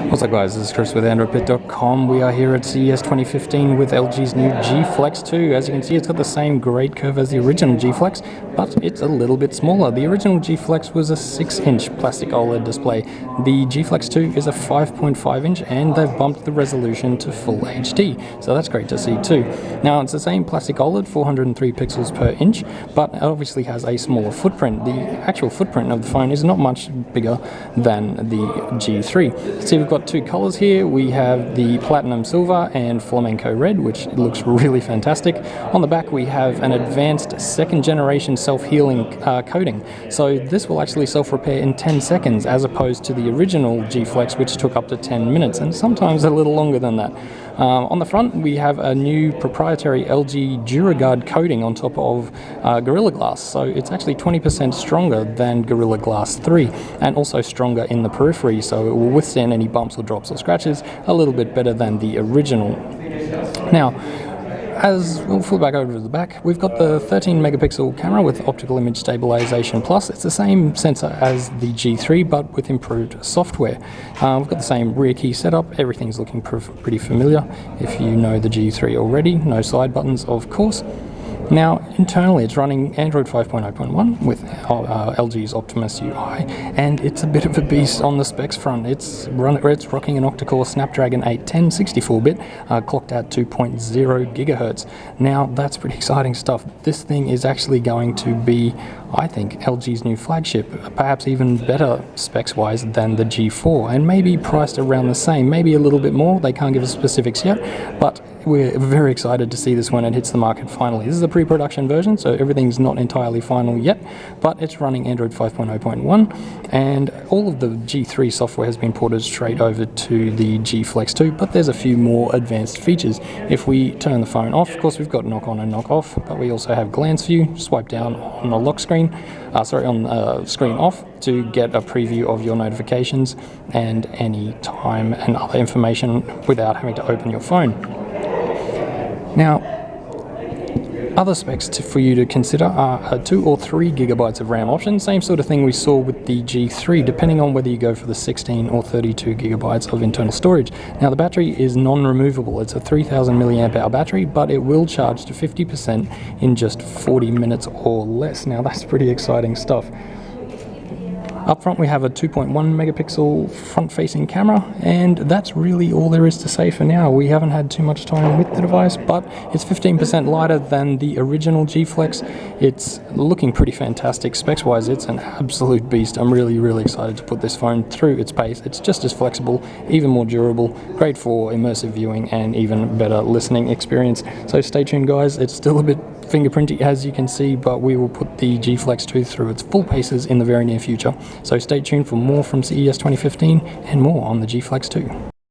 What's up guys, this is Chris with AndroidPit.com. We are here at CES 2015 with LG's new G Flex 2. As you can see, it's got the same great curve as the original G Flex, but it's a little bit smaller. The original G Flex was a 6-inch plastic OLED display. The G Flex 2 is a 5.5 inch and they've bumped the resolution to full HD, so that's great to see too. Now it's the same plastic OLED, 403 pixels per inch, but it obviously has a smaller footprint. The actual footprint of the phone is not much bigger than the G3. See, we've got two colors here. We have the platinum silver and flamenco red, which looks really fantastic. On the back we have an advanced second generation self-healing coating, so this will actually self-repair in 10 seconds as opposed to the original G Flex, which took up to 10 minutes and sometimes a little longer than that. On the front we have a new proprietary LG DuraGuard coating on top of Gorilla Glass, so it's actually 20% stronger than Gorilla Glass 3 and also stronger in the periphery, so it will withstand any bumps or drops or scratches a little bit better than the original. Now, as we'll flip back over to the back, we've got the 13 megapixel camera with optical image stabilization plus. It's the same sensor as the G3 but with improved software. We've got the same rear key setup. Everything's looking pretty familiar if you know the G3 already. No side buttons, of course. Now, internally it's running Android 5.0.1 with LG's Optimus UI, and it's a bit of a beast on the specs front. It's rocking an octa-core Snapdragon 810 64-bit, clocked at 2.0 gigahertz. Now, that's pretty exciting stuff. This thing is actually going to be, I think, LG's new flagship, perhaps even better specs-wise than the G4, and maybe priced around the same, maybe a little bit more. They can't give us specifics yet, but we're very excited to see this when it hits the market finally. This is a pre-production version, so everything's not entirely final yet, but it's running Android 5.0.1, and all of the G3 software has been ported straight over to the G Flex 2, but there's a few more advanced features. If we turn the phone off, of course we've got knock on and knock off, but we also have glance view, swipe down on the lock screen, screen off to get a preview of your notifications and any time and other information without having to open your phone. Now, other specs for you to consider are 2 or 3 gigabytes of RAM option, same sort of thing we saw with the G3, depending on whether you go for the 16 or 32 gigabytes of internal storage. Now, the battery is non-removable. It's a 3000 milliamp hour battery, but it will charge to 50% in just 40 minutes or less. Now, that's pretty exciting stuff. Up front we have a 2.1 megapixel front-facing camera, and that's really all there is to say for now. We haven't had too much time with the device, but it's 15% lighter than the original G Flex. It's looking pretty fantastic. Specs-wise, it's an absolute beast. I'm really excited to put this phone through its pace. It's just as flexible, even more durable, great for immersive viewing and even better listening experience. So stay tuned guys, it's still a bit fingerprinty as you can see, but we will put the G Flex 2 through its full paces in the very near future. So stay tuned for more from CES 2015 and more on the G Flex 2.